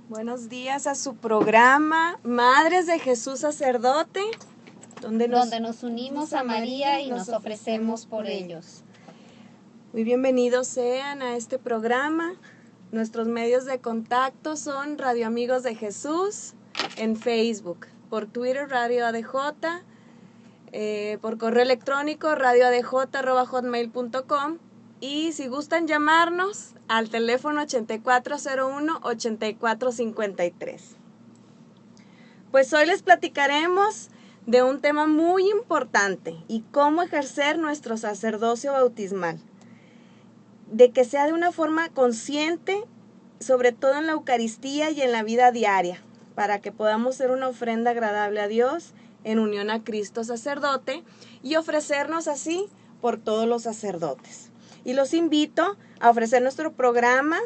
Buenos días a su programa Madres de Jesús Sacerdote, donde nos unimos a María y nos ofrecemos por ellos. Muy bienvenidos sean a este programa. Nuestros medios de contacto son Radio Amigos de Jesús en Facebook, por Twitter Radio ADJ, por correo electrónico radioadj@hotmail.com. Y si gustan llamarnos al teléfono 8401-8453. Pues hoy les platicaremos de un tema muy importante y cómo ejercer nuestro sacerdocio bautismal. De que sea de una forma consciente, sobre todo en la Eucaristía y en la vida diaria, para que podamos ser una ofrenda agradable a Dios en unión a Cristo sacerdote y ofrecernos así por todos los sacerdotes. Y los invito a ofrecer nuestro programa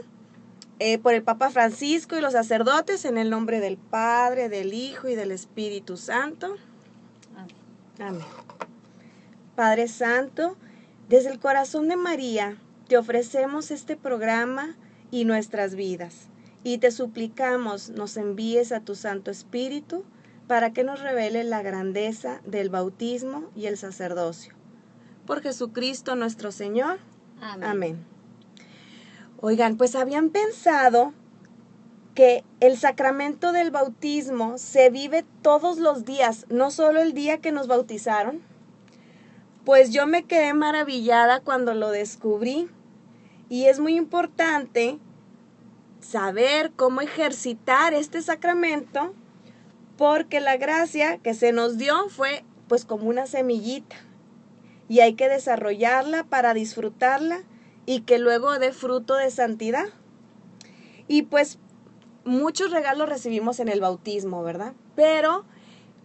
por el Papa Francisco y los sacerdotes en el nombre del Padre, del Hijo y del Espíritu Santo. Amén. Padre Santo, desde el corazón de María te ofrecemos este programa y nuestras vidas. Y te suplicamos nos envíes a tu Santo Espíritu para que nos revele la grandeza del bautismo y el sacerdocio. Por Jesucristo nuestro Señor. Amén. Amén. Oigan, pues habían pensado que el sacramento del bautismo se vive todos los días, no solo el día que nos bautizaron. Pues yo me quedé maravillada cuando lo descubrí y es muy importante saber cómo ejercitar este sacramento porque la gracia que se nos dio fue pues como una semillita. Y hay que desarrollarla para disfrutarla y que luego dé fruto de santidad. Y pues muchos regalos recibimos en el bautismo, ¿verdad? Pero,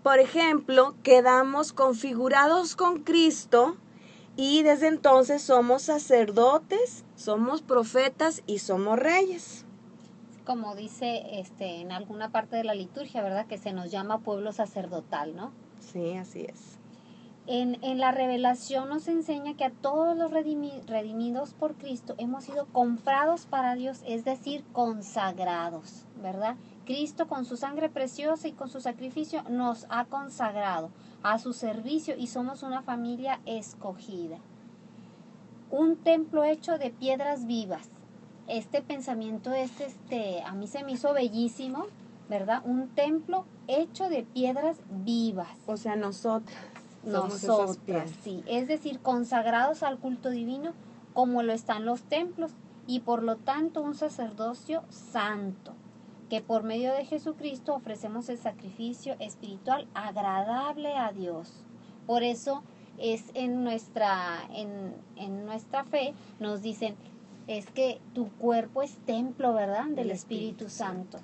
por ejemplo, quedamos configurados con Cristo y desde entonces somos sacerdotes, somos profetas y somos reyes. Como dice en alguna parte de la liturgia, ¿verdad? Que se nos llama pueblo sacerdotal, ¿no? Sí, así es. En la revelación nos enseña que a todos los redimidos por Cristo hemos sido comprados para Dios, es decir, consagrados, ¿verdad? Cristo con su sangre preciosa y con su sacrificio nos ha consagrado a su servicio y somos una familia escogida. Un templo hecho de piedras vivas. Este pensamiento a mí se me hizo bellísimo, ¿verdad? Un templo hecho de piedras vivas. O sea, nosotras. Nosotras, sí, es decir, consagrados al culto divino como lo están los templos y por lo tanto un sacerdocio santo, que por medio de Jesucristo ofrecemos el sacrificio espiritual agradable a Dios. Por eso es en nuestra fe nos dicen, es que tu cuerpo es templo, ¿verdad?, del Espíritu Santo.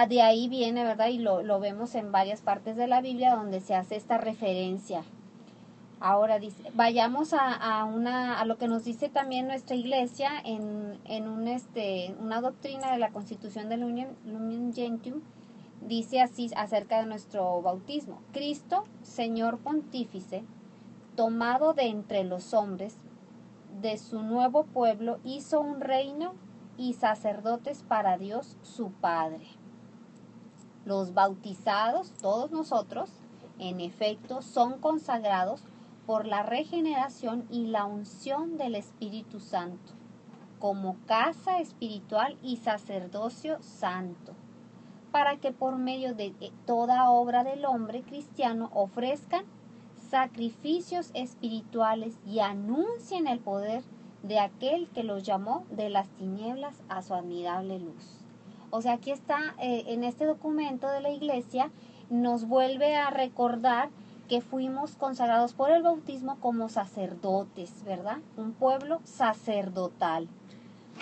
De ahí viene, ¿verdad? Y lo vemos en varias partes de la Biblia donde se hace esta referencia. Ahora dice, vayamos a lo que nos dice también nuestra iglesia en una doctrina de la Constitución del Lumen Gentium. Dice así acerca de nuestro bautismo: Cristo, Señor Pontífice, tomado de entre los hombres, de su nuevo pueblo, hizo un reino y sacerdotes para Dios su Padre. Los bautizados, todos nosotros, en efecto, son consagrados por la regeneración y la unción del Espíritu Santo, como casa espiritual y sacerdocio santo, para que por medio de toda obra del hombre cristiano ofrezcan sacrificios espirituales y anuncien el poder de aquel que los llamó de las tinieblas a su admirable luz. O sea, aquí está, en este documento de la iglesia, nos vuelve a recordar que fuimos consagrados por el bautismo como sacerdotes, ¿verdad? Un pueblo sacerdotal.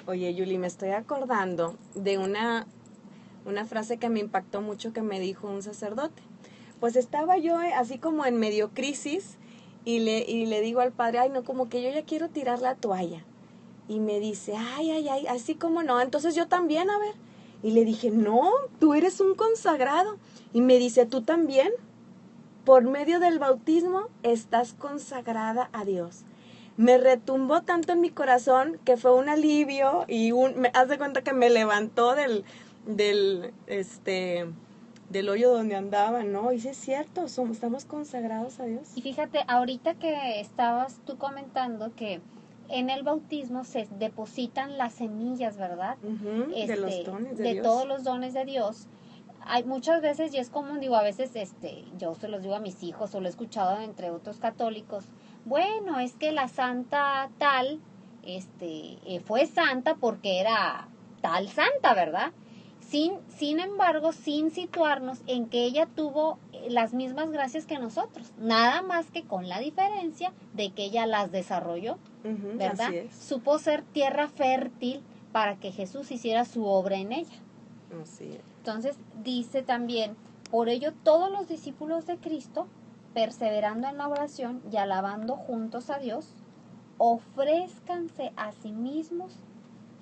Oye, Yuli, me estoy acordando de una frase que me impactó mucho que me dijo un sacerdote. Pues estaba yo así como en medio crisis y le digo al padre, ay, no, como que yo ya quiero tirar la toalla. Y me dice, ay, así como no, entonces yo también, a ver. Y le dije, no, tú eres un consagrado. Y me dice, ¿tú también? Por medio del bautismo estás consagrada a Dios. Me retumbó tanto en mi corazón que fue un alivio y haz de cuenta que me levantó del hoyo donde andaban, ¿no? Y sí es cierto, estamos consagrados a Dios. Y fíjate, ahorita que estabas tú comentando que en el bautismo se depositan las semillas, ¿verdad? De los dones de Dios. Todos los dones de Dios. Hay muchas veces, y es común, digo, a veces yo se los digo a mis hijos, o lo he escuchado entre otros católicos, bueno, es que la santa tal, fue santa porque era tal santa, ¿verdad? Sin embargo, sin situarnos en que ella tuvo las mismas gracias que nosotros, nada más que con la diferencia de que ella las desarrolló, ¿verdad? Así es. Supo ser tierra fértil para que Jesús hiciera su obra en ella. Así es. Entonces dice también, por ello todos los discípulos de Cristo, perseverando en la oración y alabando juntos a Dios, ofrézcanse a sí mismos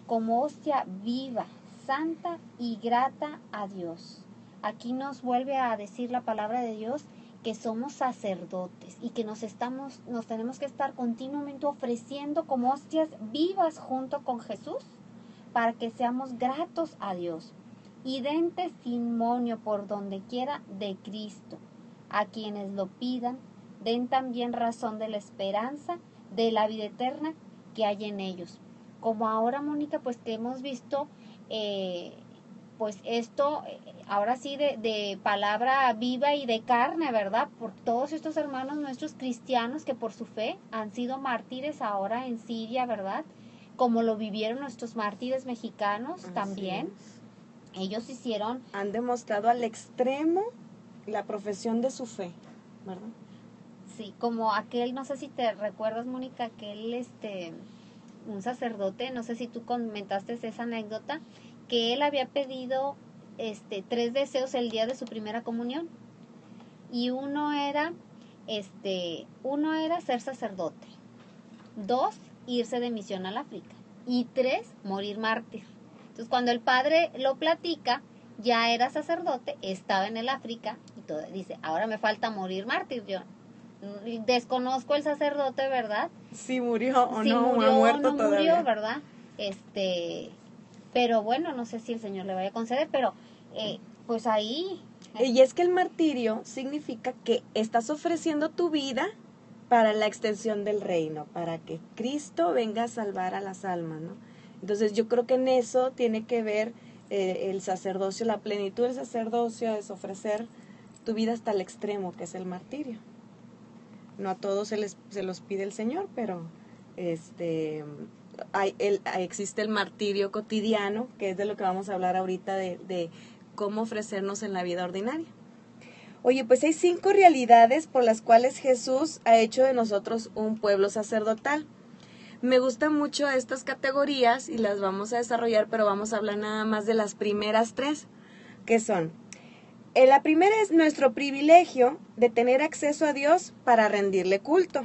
como hostia viva, santa y grata a Dios. Aquí nos vuelve a decir la palabra de Dios que somos sacerdotes y que nos tenemos que estar continuamente ofreciendo como hostias vivas junto con Jesús para que seamos gratos a Dios y den testimonio por donde quiera de Cristo. A quienes lo pidan, den también razón de la esperanza de la vida eterna que hay en ellos. Como ahora, Mónica, pues que hemos visto, pues esto, ahora sí, de palabra viva y de carne, ¿verdad? Por todos estos hermanos nuestros cristianos que por su fe han sido mártires ahora en Siria, ¿verdad? Como lo vivieron nuestros mártires mexicanos también. Ellos han demostrado al extremo la profesión de su fe, ¿verdad? Sí, como aquel, no sé si te recuerdas, Mónica, aquel, un sacerdote, no sé si tú comentaste esa anécdota, que él había pedido, 3 deseos el día de su primera comunión, y uno era ser sacerdote, 2, irse de misión al África, y 3, morir mártir. Entonces, cuando el padre lo platica, ya era sacerdote, estaba en el África, y todo, dice, ahora me falta morir mártir. Yo desconozco el sacerdote, ¿verdad? Si murió o si no, murió ha muerto o no todavía. Murió, ¿verdad? Pero bueno, no sé si el Señor le vaya a conceder, pero pues ahí... Y es que el martirio significa que estás ofreciendo tu vida para la extensión del reino, para que Cristo venga a salvar a las almas, ¿no? Entonces yo creo que en eso tiene que ver el sacerdocio, la plenitud del sacerdocio es ofrecer tu vida hasta el extremo, que es el martirio. No a todos se los pide el Señor, pero existe el martirio cotidiano, que es de lo que vamos a hablar ahorita, de cómo ofrecernos en la vida ordinaria. Oye, pues hay 5 realidades por las cuales Jesús ha hecho de nosotros un pueblo sacerdotal. Me gustan mucho estas categorías y las vamos a desarrollar, pero vamos a hablar nada más de las primeras 3, que son: la primera es nuestro privilegio de tener acceso a Dios para rendirle culto.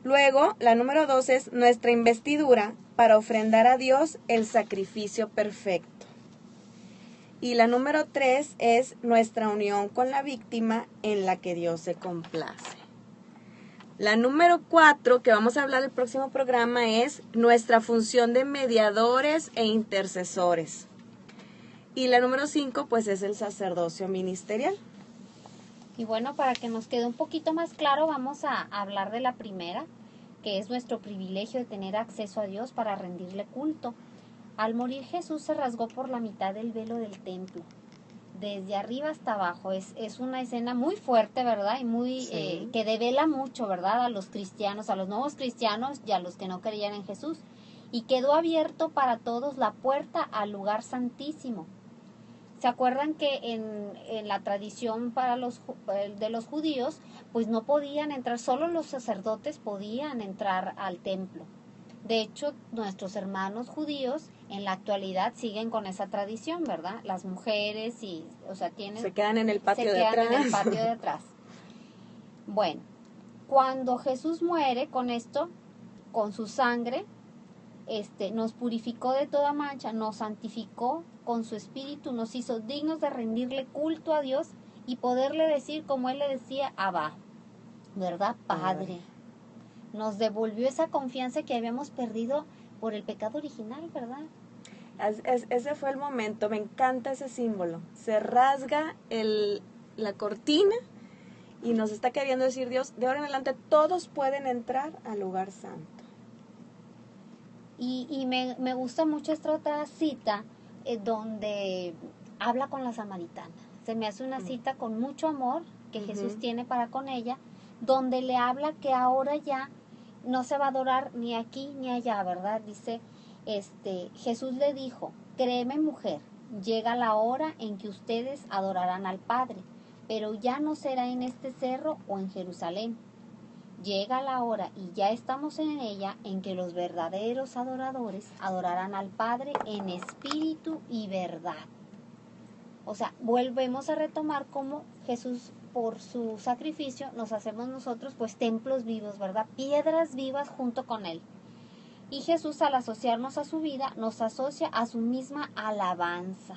Luego, la número 2 es nuestra investidura para ofrendar a Dios el sacrificio perfecto. Y la número 3 es nuestra unión con la víctima en la que Dios se complace. La número 4, que vamos a hablar el próximo programa, es nuestra función de mediadores e intercesores. Y la número 5, pues es el sacerdocio ministerial. Y bueno, para que nos quede un poquito más claro, vamos a hablar de la primera, que es nuestro privilegio de tener acceso a Dios para rendirle culto. Al morir Jesús se rasgó por la mitad del velo del templo, desde arriba hasta abajo. Es una escena muy fuerte, ¿verdad? Y muy que devela mucho, ¿verdad? A los cristianos, a los nuevos cristianos y a los que no creían en Jesús. Y quedó abierto para todos la puerta al lugar santísimo. ¿Se acuerdan que en la tradición de los judíos, pues no podían entrar, solo los sacerdotes podían entrar al templo? De hecho, nuestros hermanos judíos en la actualidad siguen con esa tradición, ¿verdad? Las mujeres se quedan en el patio de atrás. En el patio de atrás. Bueno, cuando Jesús muere con esto, con su sangre, nos purificó de toda mancha, nos santificó con su espíritu, nos hizo dignos de rendirle culto a Dios y poderle decir, como él le decía, Abba, ¿verdad? Padre. Nos devolvió esa confianza que habíamos perdido por el pecado original, ¿verdad? Ese fue el momento, me encanta ese símbolo. Se rasga la cortina y nos está queriendo decir Dios, de ahora en adelante todos pueden entrar al lugar santo. Y me gusta mucho esta otra cita donde habla con la samaritana. Se me hace una cita con mucho amor que Jesús tiene para con ella, donde le habla que ahora ya no se va a adorar ni aquí ni allá, ¿verdad? Dice, Jesús le dijo, créeme mujer, llega la hora en que ustedes adorarán al Padre, pero ya no será en este cerro o en Jerusalén. Llega la hora, y ya estamos en ella, en que los verdaderos adoradores adorarán al Padre en espíritu y verdad. O sea, volvemos a retomar cómo Jesús, por su sacrificio, nos hacemos nosotros pues templos vivos, ¿verdad? Piedras vivas junto con Él. Y Jesús, al asociarnos a su vida, nos asocia a su misma alabanza.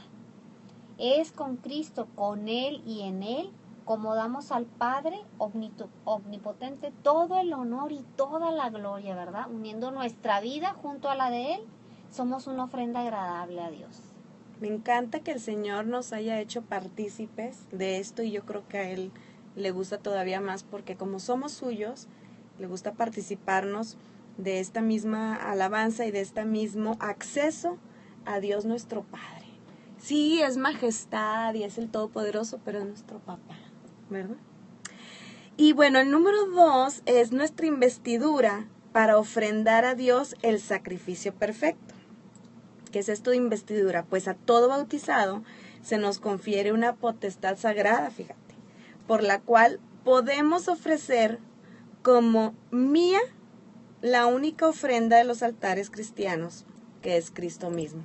Es con Cristo, con Él y en Él, como damos al Padre omnipotente todo el honor y toda la gloria, ¿verdad? Uniendo nuestra vida junto a la de Él, somos una ofrenda agradable a Dios. Me encanta que el Señor nos haya hecho partícipes de esto, y yo creo que a Él le gusta todavía más, porque como somos suyos, le gusta participarnos de esta misma alabanza y de este mismo acceso a Dios nuestro Padre. Sí, es majestad y es el Todopoderoso, pero es nuestro papá, ¿verdad? Y bueno, el número 2 es nuestra investidura para ofrendar a Dios el sacrificio perfecto. ¿Qué es esto de investidura? Pues a todo bautizado se nos confiere una potestad sagrada, fíjate, por la cual podemos ofrecer como mía la única ofrenda de los altares cristianos, que es Cristo mismo.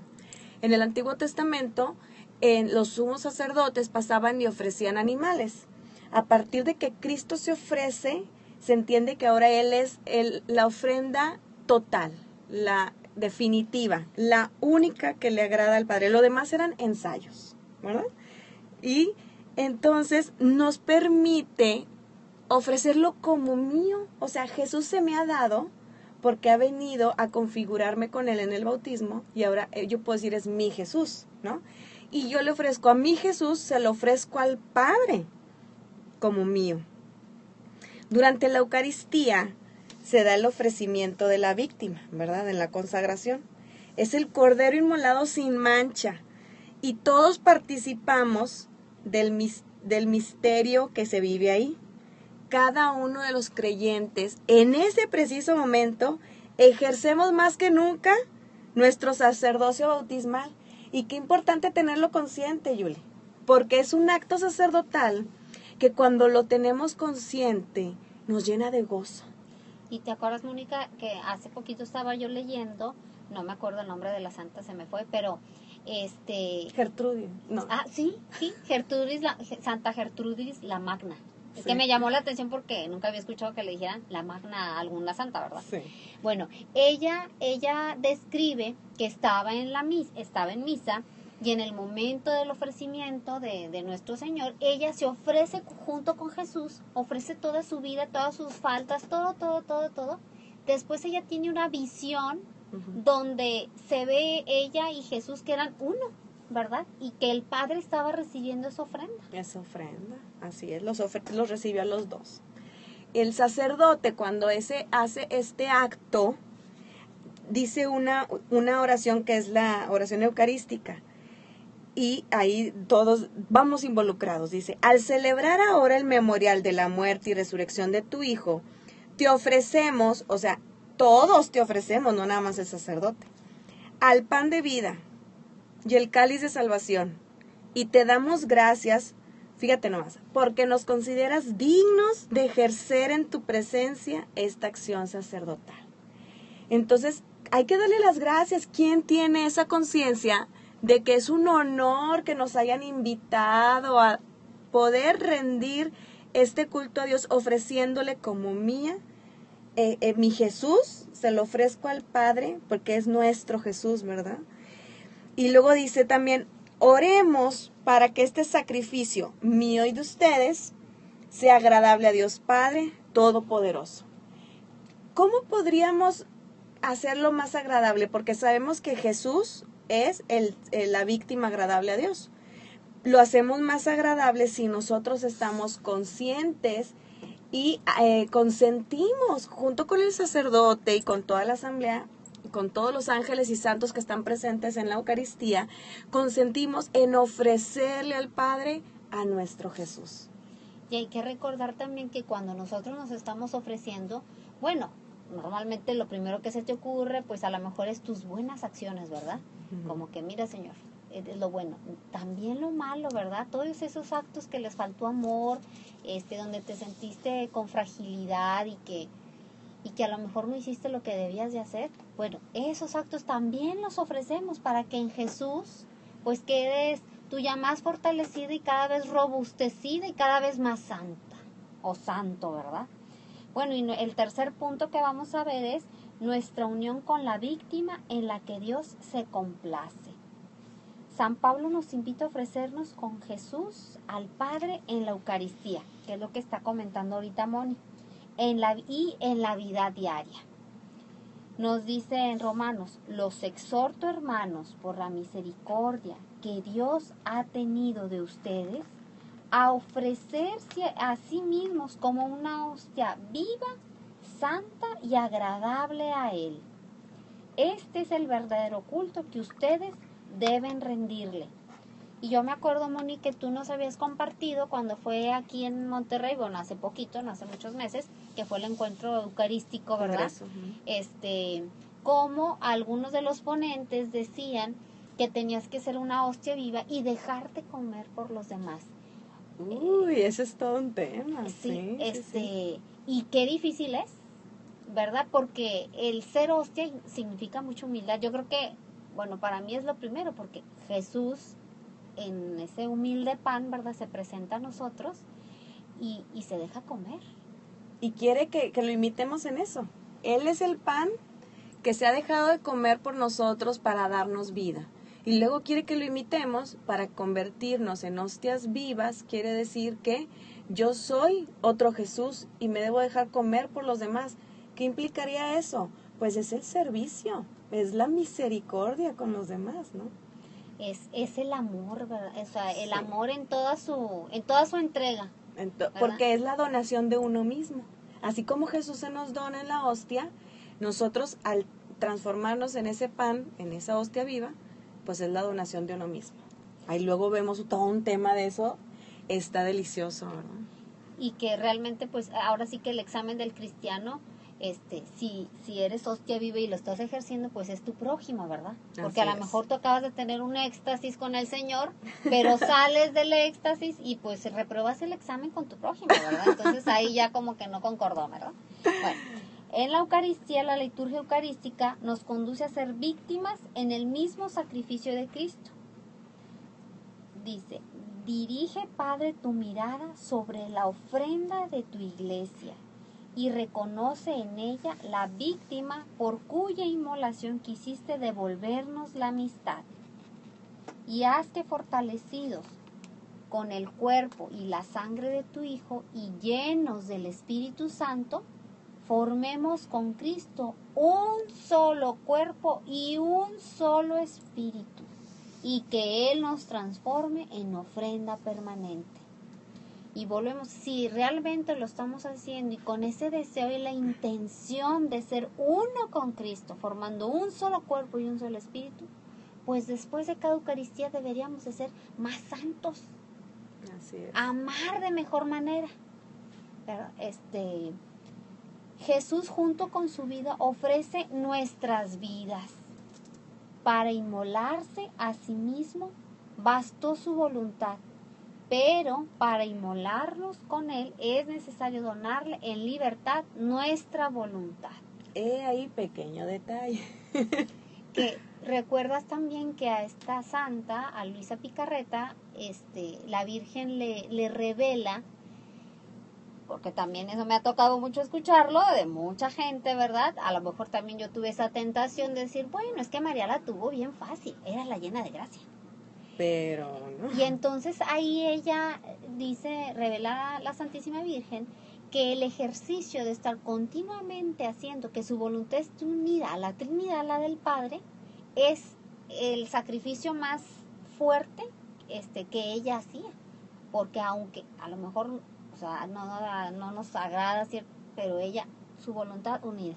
En el Antiguo Testamento, los sumos sacerdotes pasaban y ofrecían animales. A partir de que Cristo se ofrece, se entiende que ahora Él es la ofrenda total, la definitiva, la única que le agrada al Padre. Lo demás eran ensayos, ¿verdad? Y entonces nos permite ofrecerlo como mío. O sea, Jesús se me ha dado porque ha venido a configurarme con Él en el bautismo, y ahora yo puedo decir es mi Jesús, ¿no? Y yo le ofrezco a mi Jesús, se lo ofrezco al Padre como mío. Durante la Eucaristía se da el ofrecimiento de la víctima, ¿verdad? En la consagración. Es el Cordero inmolado sin mancha, y todos participamos del misterio que se vive ahí. Cada uno de los creyentes, en ese preciso momento, ejercemos más que nunca nuestro sacerdocio bautismal. Y qué importante tenerlo consciente, Yuli, porque es un acto sacerdotal que cuando lo tenemos consciente nos llena de gozo. Y te acuerdas, Mónica, que hace poquito estaba yo leyendo, no me acuerdo el nombre de la santa, se me fue, pero Gertrudis, no. Ah, sí, Santa Gertrudis la Magna. Es Sí. que me llamó la atención porque nunca había escuchado que le dijeran la Magna a alguna santa, ¿verdad? Sí. Bueno, ella describe que estaba en misa, y en el momento del ofrecimiento de nuestro Señor, ella se ofrece junto con Jesús, ofrece toda su vida, todas sus faltas, todo. Después ella tiene una visión donde se ve ella y Jesús que eran uno, ¿verdad? Y que el Padre estaba recibiendo esa ofrenda. Esa ofrenda, así es, los recibió a los dos. El sacerdote, cuando hace este acto, dice una oración que es la oración eucarística. Y ahí todos vamos involucrados. Dice, al celebrar ahora el memorial de la muerte y resurrección de tu Hijo, te ofrecemos, o sea, todos te ofrecemos, no nada más el sacerdote, al pan de vida y el cáliz de salvación. Y te damos gracias, fíjate nomás, porque nos consideras dignos de ejercer en tu presencia esta acción sacerdotal. Entonces, hay que darle las gracias. ¿Quién tiene esa conciencia de que es un honor que nos hayan invitado a poder rendir este culto a Dios ofreciéndole como mía? Mi Jesús se lo ofrezco al Padre porque es nuestro Jesús, ¿verdad? Y luego dice también, oremos para que este sacrificio mío y de ustedes sea agradable a Dios Padre Todopoderoso. ¿Cómo podríamos hacerlo más agradable? Porque sabemos que Jesús es la víctima agradable a Dios. Lo hacemos más agradable si nosotros estamos conscientes y consentimos junto con el sacerdote y con toda la asamblea, con todos los ángeles y santos que están presentes en la Eucaristía, consentimos en ofrecerle al Padre a nuestro Jesús. Y hay que recordar también que cuando nosotros nos estamos ofreciendo, bueno, normalmente lo primero que se te ocurre, pues a lo mejor es tus buenas acciones, ¿verdad? Uh-huh. Como que, mira, Señor, es lo bueno. También lo malo, ¿verdad? Todos esos actos que les faltó amor, donde te sentiste con fragilidad y que a lo mejor no hiciste lo que debías de hacer. Bueno, esos actos también los ofrecemos para que en Jesús, pues quedes tú ya más fortalecida y cada vez robustecida y cada vez más santa o santo, ¿verdad? Bueno, y el tercer punto que vamos a ver es nuestra unión con la víctima en la que Dios se complace. San Pablo nos invita a ofrecernos con Jesús al Padre en la Eucaristía, que es lo que está comentando ahorita Moni, en la vida diaria. Nos dice en Romanos, los exhorto, hermanos, por la misericordia que Dios ha tenido de ustedes, a ofrecerse a sí mismos como una hostia viva, santa y agradable a Él. Este es el verdadero culto que ustedes deben rendirle. Y yo me acuerdo, Moni, que tú nos habías compartido cuando fue aquí en Monterrey, bueno, hace poquito, no hace muchos meses, que fue el encuentro eucarístico, ¿verdad? Como algunos de los ponentes decían que tenías que ser una hostia viva y dejarte comer por los demás. Uy, ese es todo un tema. Sí, y qué difícil es, ¿verdad? Porque el ser hostia significa mucha humildad. Yo creo que, bueno, para mí es lo primero, porque Jesús en ese humilde pan, ¿verdad? Se presenta a nosotros y se deja comer. Y quiere que lo imitemos en eso. Él es el pan que se ha dejado de comer por nosotros para darnos vida. Y luego quiere que lo imitemos para convertirnos en hostias vivas. Quiere decir que yo soy otro Jesús y me debo dejar comer por los demás. ¿Qué implicaría eso? Pues es el servicio, es la misericordia con los demás, ¿no? Es el amor, ¿verdad? O sea, el amor en toda su entrega. Porque es la donación de uno mismo. Así como Jesús se nos dona en la hostia, nosotros al transformarnos en ese pan, en esa hostia viva, pues es la donación de uno mismo. Ahí luego vemos todo un tema de eso, está delicioso, ¿verdad? Y que realmente, pues ahora sí que el examen del cristiano, si eres hostia viva y lo estás ejerciendo, pues es tu prójimo, ¿verdad? Porque a lo mejor tú acabas de tener un éxtasis con el Señor, pero sales del éxtasis y pues repruebas el examen con tu prójimo, ¿verdad? Entonces ahí ya como que no concordó, ¿verdad? Bueno, en la Eucaristía, la liturgia eucarística nos conduce a ser víctimas en el mismo sacrificio de Cristo. Dice, dirige, Padre, tu mirada sobre la ofrenda de tu iglesia y reconoce en ella la víctima por cuya inmolación quisiste devolvernos la amistad. Y haz que fortalecidos con el cuerpo y la sangre de tu Hijo y llenos del Espíritu Santo, formemos con Cristo un solo cuerpo y un solo espíritu, y que Él nos transforme en ofrenda permanente. Y volvemos, si realmente lo estamos haciendo y con ese deseo y la intención de ser uno con Cristo, formando un solo cuerpo y un solo espíritu, pues después de cada Eucaristía deberíamos de ser más santos. Así es. Amar de mejor manera. Pero Jesús junto con su vida ofrece nuestras vidas. Para inmolarse a sí mismo bastó su voluntad, pero para inmolarnos con Él es necesario donarle en libertad nuestra voluntad. Ahí pequeño detalle. Que recuerdas también que a esta santa, a Luisa Picarreta, la Virgen le revela, porque también eso me ha tocado mucho escucharlo de mucha gente, ¿verdad? A lo mejor también yo tuve esa tentación de decir, bueno, es que María la tuvo bien fácil, era la llena de gracia. Pero no. Y entonces ahí ella dice, revela a la Santísima Virgen, que el ejercicio de estar continuamente haciendo que su voluntad esté unida a la Trinidad, la del Padre, es el sacrificio más fuerte que ella hacía, porque aunque a lo mejor, o sea, no nos agrada, ¿cierto? Pero ella, su voluntad unida.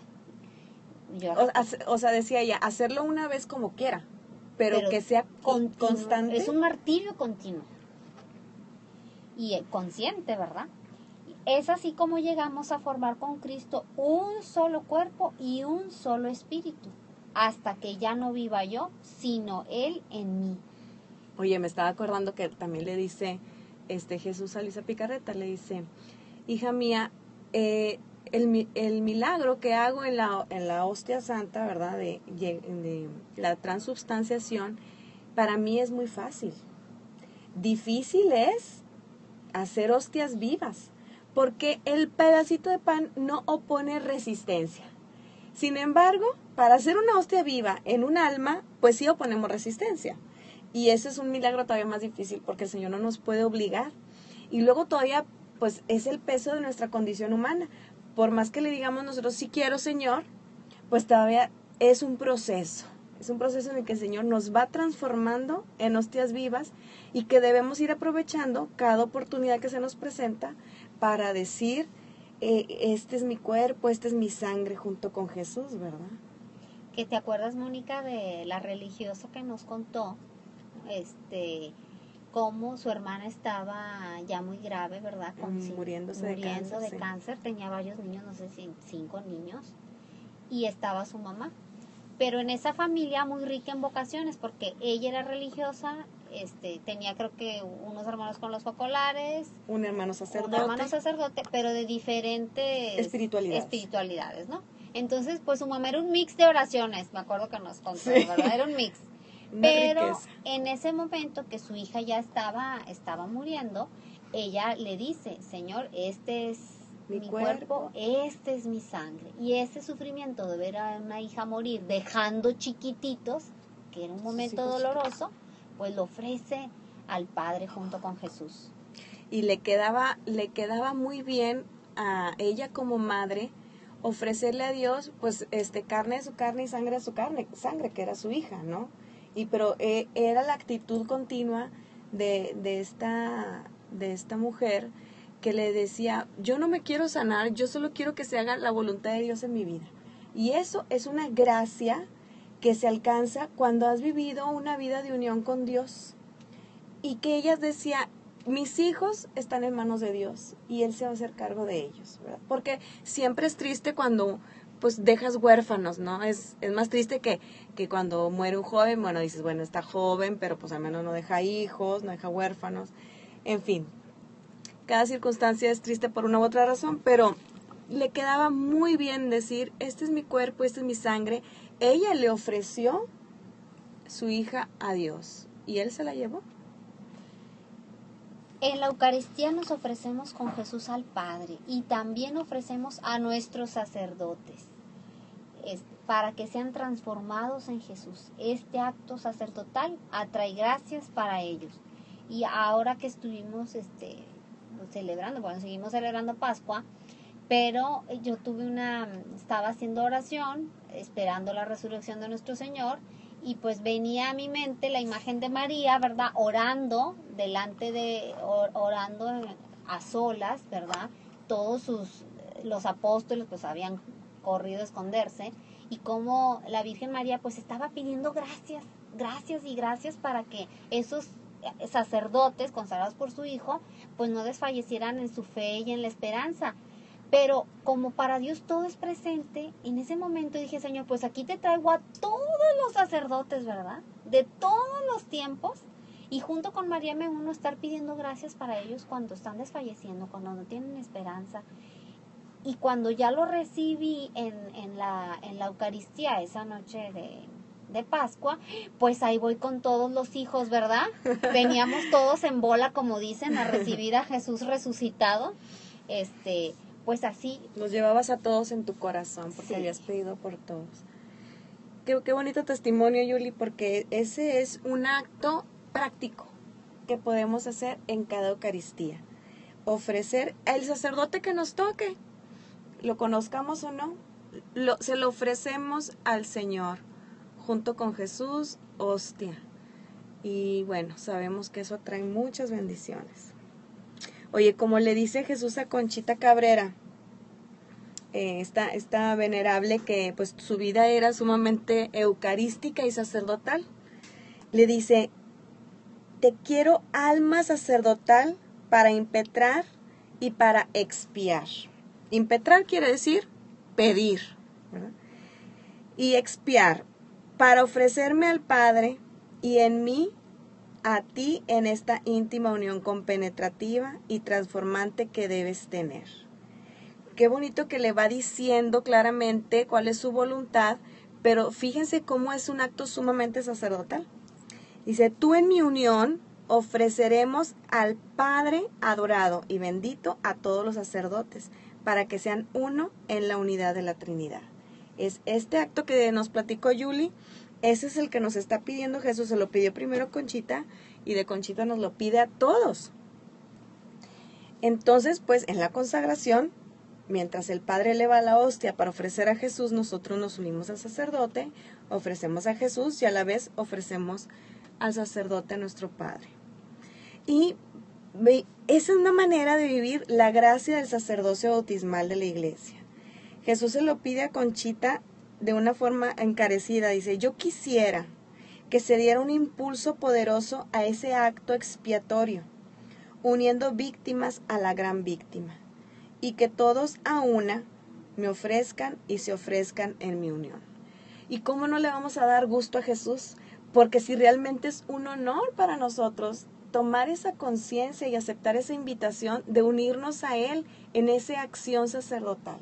O sea, decía ella, hacerlo una vez como quiera, pero que sea constante. Es un martirio continuo y consciente, ¿verdad? Es así como llegamos a formar con Cristo un solo cuerpo y un solo espíritu, hasta que ya no viva yo, sino Él en mí. Oye, me estaba acordando que también le dice Jesús a Luisa Picarreta, le dice, hija mía, el milagro que hago en la hostia santa, ¿verdad? De la transubstanciación, para mí es muy fácil. Difícil es hacer hostias vivas, porque el pedacito de pan no opone resistencia. Sin embargo, para hacer una hostia viva en un alma, pues sí oponemos resistencia. Y ese es un milagro todavía más difícil, porque el Señor no nos puede obligar. Y luego todavía, pues es el peso de nuestra condición humana. Por más que le digamos nosotros, sí quiero, Señor, pues todavía es un proceso. Es un proceso en el que el Señor nos va transformando en hostias vivas y que debemos ir aprovechando cada oportunidad que se nos presenta para decir, este es mi cuerpo, esta es mi sangre junto con Jesús, ¿verdad? ¿Que te acuerdas, Mónica, de la religiosa que nos contó cómo su hermana estaba ya muy grave, ¿verdad? Muriendo de cáncer, tenía varios niños, no sé si 5 niños, y estaba su mamá. Pero en esa familia muy rica en vocaciones, porque ella era religiosa, tenía creo que unos hermanos con los focolares, un hermano sacerdote, pero de diferentes espiritualidades, ¿no? Entonces, pues su mamá era un mix de oraciones, me acuerdo que nos contó, sí. ¿Verdad? Era un mix. Pero riqueza. En ese momento que su hija ya estaba muriendo, ella le dice, Señor, este es mi cuerpo, este es mi sangre. Y ese sufrimiento de ver a una hija morir dejando chiquititos, que era un momento doloroso, pues lo ofrece al Padre junto con Jesús. Y le quedaba muy bien a ella como madre ofrecerle a Dios, pues, carne de su carne y sangre de su sangre, que era su hija, ¿no? Pero era la actitud continua de esta mujer que le decía, yo no me quiero sanar, yo solo quiero que se haga la voluntad de Dios en mi vida. Y eso es una gracia que se alcanza cuando has vivido una vida de unión con Dios. Y que ella decía, mis hijos están en manos de Dios y Él se va a hacer cargo de ellos, ¿verdad? Porque siempre es triste cuando pues dejas huérfanos, ¿no? Es más triste que cuando muere un joven, bueno, dices, bueno, está joven, pero pues al menos no deja hijos, no deja huérfanos, en fin. Cada circunstancia es triste por una u otra razón, pero le quedaba muy bien decir, este es mi cuerpo, esta es mi sangre. Ella le ofreció su hija a Dios y Él se la llevó. En la Eucaristía nos ofrecemos con Jesús al Padre y también ofrecemos a nuestros sacerdotes para que sean transformados en Jesús. Este acto sacerdotal atrae gracias para ellos. Y ahora que estuvimos celebrando, bueno, seguimos celebrando Pascua, pero yo estaba haciendo oración, esperando la resurrección de nuestro Señor, y pues venía a mi mente la imagen de María, ¿verdad? Orando a solas, ¿verdad? Todos los apóstoles pues habían corrido a esconderse, y como la Virgen María pues estaba pidiendo gracias para que esos sacerdotes consagrados por su Hijo pues no desfallecieran en su fe y en la esperanza. Pero como para Dios todo es presente, en ese momento dije, Señor, pues aquí te traigo a todos los sacerdotes, ¿verdad? De todos los tiempos, y junto con María me uno a estar pidiendo gracias para ellos cuando están desfalleciendo, cuando no tienen esperanza. Y cuando ya lo recibí en la Eucaristía esa noche de Pascua, pues ahí voy con todos los hijos, ¿verdad? Veníamos todos en bola, como dicen, a recibir a Jesús resucitado. Pues así. Los llevabas a todos en tu corazón porque habías pedido por todos. Qué bonito testimonio, Yuli, porque ese es un acto práctico que podemos hacer en cada Eucaristía. Ofrecer al sacerdote que nos toque, lo conozcamos o no, se lo ofrecemos al Señor junto con Jesús, hostia. Y bueno, sabemos que eso trae muchas bendiciones. Oye, como le dice Jesús a Conchita Cabrera, esta venerable que pues su vida era sumamente eucarística y sacerdotal, le dice, te quiero alma sacerdotal para impetrar y para expiar. Impetrar quiere decir pedir, ¿verdad? Y expiar, para ofrecerme al Padre y en mí a ti en esta íntima unión compenetrativa y transformante que debes tener. Qué bonito que le va diciendo claramente cuál es su voluntad, pero fíjense cómo es un acto sumamente sacerdotal. Dice, tú en mi unión ofreceremos al Padre adorado y bendito a todos los sacerdotes, para que sean uno en la unidad de la Trinidad. Es este acto que nos platicó Yuli, ese es el que nos está pidiendo Jesús. Se lo pidió primero Conchita y de Conchita nos lo pide a todos. Entonces, pues en la consagración, mientras el Padre eleva la hostia para ofrecer a Jesús, nosotros nos unimos al sacerdote, ofrecemos a Jesús y a la vez ofrecemos al sacerdote, nuestro Padre. Y esa es una manera de vivir la gracia del sacerdocio bautismal de la Iglesia. Jesús se lo pide a Conchita de una forma encarecida. Dice, yo quisiera que se diera un impulso poderoso a ese acto expiatorio, uniendo víctimas a la gran víctima, y que todos a una me ofrezcan y se ofrezcan en mi unión. ¿Y cómo no le vamos a dar gusto a Jesús? Porque si realmente es un honor para nosotros tomar esa conciencia y aceptar esa invitación de unirnos a Él en esa acción sacerdotal.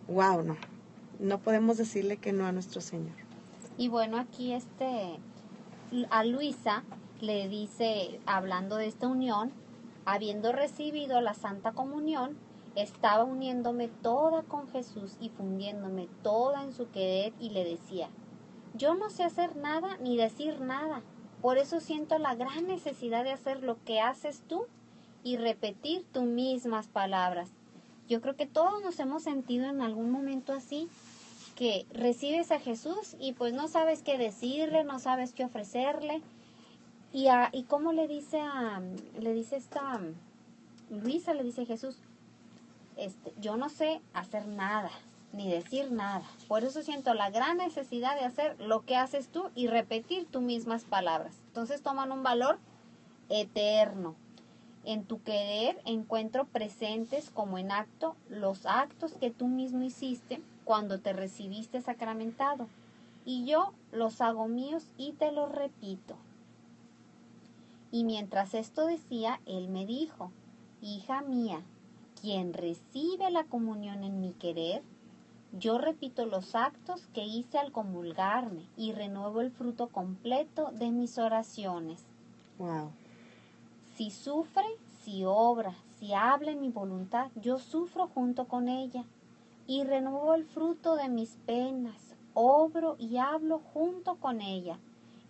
¡Wow! No podemos decirle que no a nuestro Señor. Y bueno, aquí a Luisa le dice, hablando de esta unión, habiendo recibido la Santa Comunión, estaba uniéndome toda con Jesús y fundiéndome toda en su querer, y le decía, yo no sé hacer nada ni decir nada, por eso siento la gran necesidad de hacer lo que haces tú y repetir tus mismas palabras. Yo creo que todos nos hemos sentido en algún momento así, que recibes a Jesús y pues no sabes qué decirle, no sabes qué ofrecerle. Y cómo le dice Luisa, le dice Jesús, yo no sé hacer nada, ni decir nada. Por eso siento la gran necesidad de hacer lo que haces tú y repetir tus mismas palabras. Entonces toman un valor eterno. En tu querer encuentro presentes como en acto los actos que tú mismo hiciste cuando te recibiste sacramentado. Y yo los hago míos y te los repito. Y mientras esto decía, él me dijo, hija mía, quien recibe la comunión en mi querer, yo repito los actos que hice al comulgarme y renuevo el fruto completo de mis oraciones. Wow. Si sufre, si obra, si habla en mi voluntad, yo sufro junto con ella y renuevo el fruto de mis penas, obro y hablo junto con ella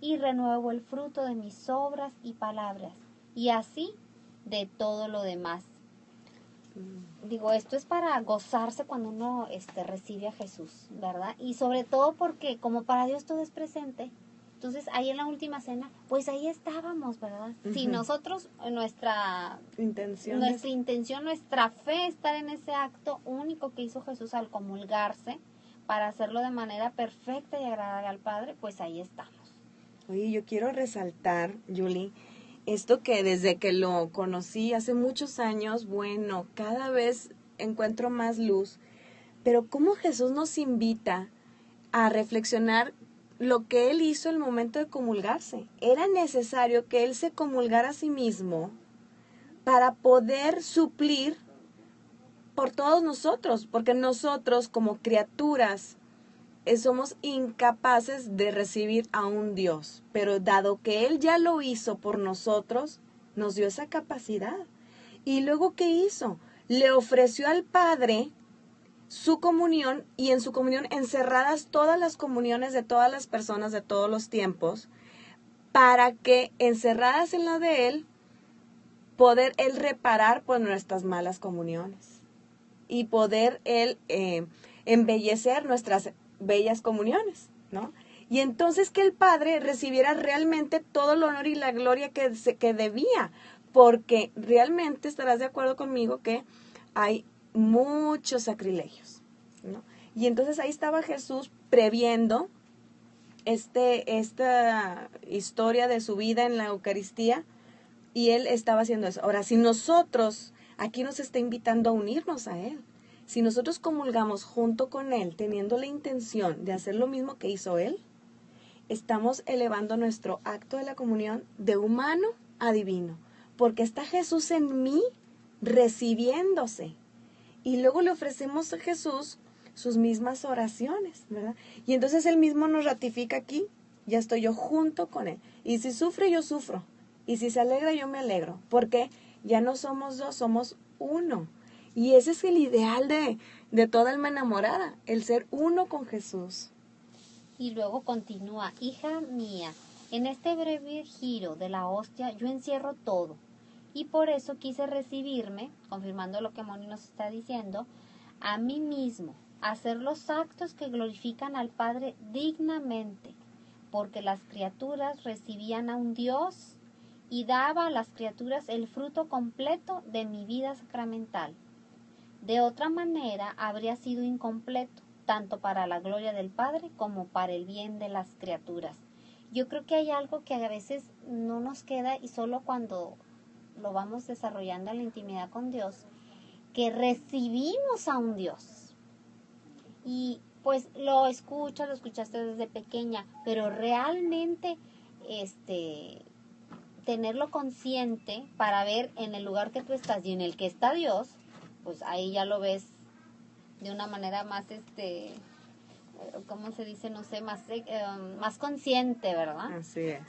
y renuevo el fruto de mis obras y palabras, y así de todo lo demás. Digo, esto es para gozarse cuando uno recibe a Jesús, ¿verdad? Y sobre todo porque como para Dios todo es presente, entonces ahí en la última cena, pues ahí estábamos, ¿verdad? Uh-huh. Si nosotros, nuestra intención, nuestra fe, estar en ese acto único que hizo Jesús al comulgarse, para hacerlo de manera perfecta y agradable al Padre, pues ahí estamos. Oye, yo quiero resaltar, Yuli, esto que desde que lo conocí hace muchos años, bueno, cada vez encuentro más luz, pero cómo Jesús nos invita a reflexionar lo que Él hizo en el momento de comulgarse. Era necesario que Él se comulgara a sí mismo para poder suplir por todos nosotros, porque nosotros como criaturas somos incapaces de recibir a un Dios, pero dado que Él ya lo hizo por nosotros, nos dio esa capacidad. Y luego, ¿qué hizo? Le ofreció al Padre su comunión, y en su comunión encerradas todas las comuniones de todas las personas de todos los tiempos, para que encerradas en la de Él, poder Él reparar pues nuestras malas comuniones y poder Él embellecer nuestras bellas comuniones, ¿no? Y entonces que el Padre recibiera realmente todo el honor y la gloria que debía, porque realmente estarás de acuerdo conmigo que hay muchos sacrilegios, ¿no? Y entonces ahí estaba Jesús previendo esta historia de su vida en la Eucaristía, y él estaba haciendo eso. Ahora, si nosotros, aquí nos está invitando a unirnos a él, si nosotros comulgamos junto con él, teniendo la intención de hacer lo mismo que hizo él, estamos elevando nuestro acto de la comunión de humano a divino, porque está Jesús en mí recibiéndose. Y luego le ofrecemos a Jesús sus mismas oraciones, ¿verdad? Y entonces él mismo nos ratifica aquí, ya estoy yo junto con él. Y si sufre, yo sufro. Y si se alegra, yo me alegro. Porque ya no somos dos, somos uno. Y ese es el ideal de toda alma enamorada, el ser uno con Jesús. Y luego continúa, hija mía, en este breve giro de la hostia yo encierro todo. Y por eso quise recibirme, confirmando lo que Moni nos está diciendo, a mí mismo, hacer los actos que glorifican al Padre dignamente, porque las criaturas recibían a un Dios y daba a las criaturas el fruto completo de mi vida sacramental. De otra manera habría sido incompleto, tanto para la gloria del Padre como para el bien de las criaturas. Yo creo que hay algo que a veces no nos queda y solo cuando lo vamos desarrollando en la intimidad con Dios, que recibimos a un Dios. Y pues lo escuchaste desde pequeña, pero realmente tenerlo consciente para ver en el lugar que tú estás y en el que está Dios, pues ahí ya lo ves de una manera más, ¿cómo se dice? No sé, más consciente, ¿verdad? Así es.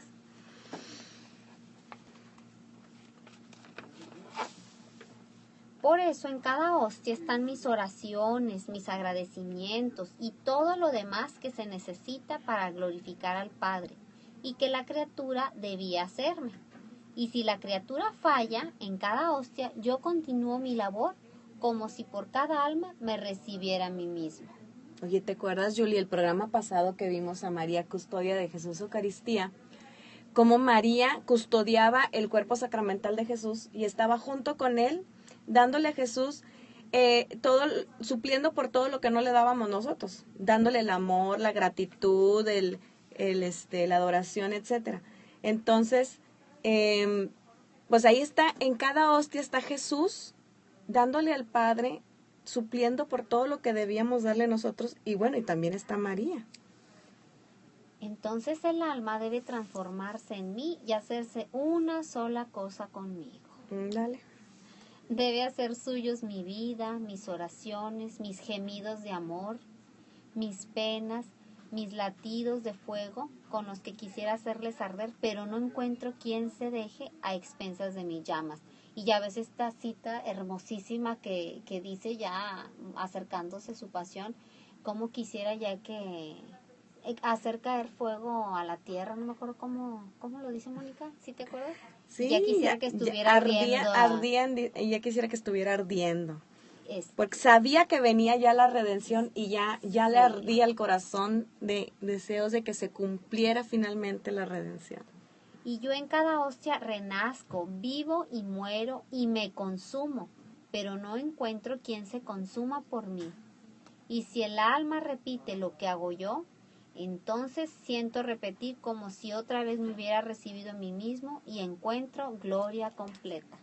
Por eso en cada hostia están mis oraciones, mis agradecimientos y todo lo demás que se necesita para glorificar al Padre y que la criatura debía hacerme. Y si la criatura falla en cada hostia, yo continúo mi labor como si por cada alma me recibiera a mí mismo. Oye, ¿te acuerdas, Julie, el programa pasado que vimos a María Custodia de Jesús Eucaristía? Cómo María custodiaba el cuerpo sacramental de Jesús y estaba junto con él, dándole a Jesús supliendo por todo lo que no le dábamos nosotros, dándole el amor, la gratitud, la adoración, etcétera. Entonces, pues ahí está, en cada hostia está Jesús dándole al Padre, supliendo por todo lo que debíamos darle nosotros, y bueno, y también está María. Entonces el alma debe transformarse en mí y hacerse una sola cosa conmigo. Dale. Debe hacer suyos mi vida, mis oraciones, mis gemidos de amor, mis penas, mis latidos de fuego con los que quisiera hacerles arder, pero no encuentro quien se deje a expensas de mis llamas. Y ya ves esta cita hermosísima que dice ya acercándose su pasión, cómo quisiera ya que hacer caer fuego a la tierra, no me acuerdo cómo lo dice Mónica, ¿sí te acuerdas? Sí, ya quisiera que estuviera ardiendo. Ya quisiera que estuviera ardiendo. Porque sabía que venía ya la redención y ya sí. Le ardía el corazón de deseos de que se cumpliera finalmente la redención. Y yo en cada hostia renazco, vivo y muero y me consumo, pero no encuentro quien se consuma por mí. Y si el alma repite lo que hago yo, entonces siento repetir como si otra vez me hubiera recibido a mí mismo y encuentro gloria completa.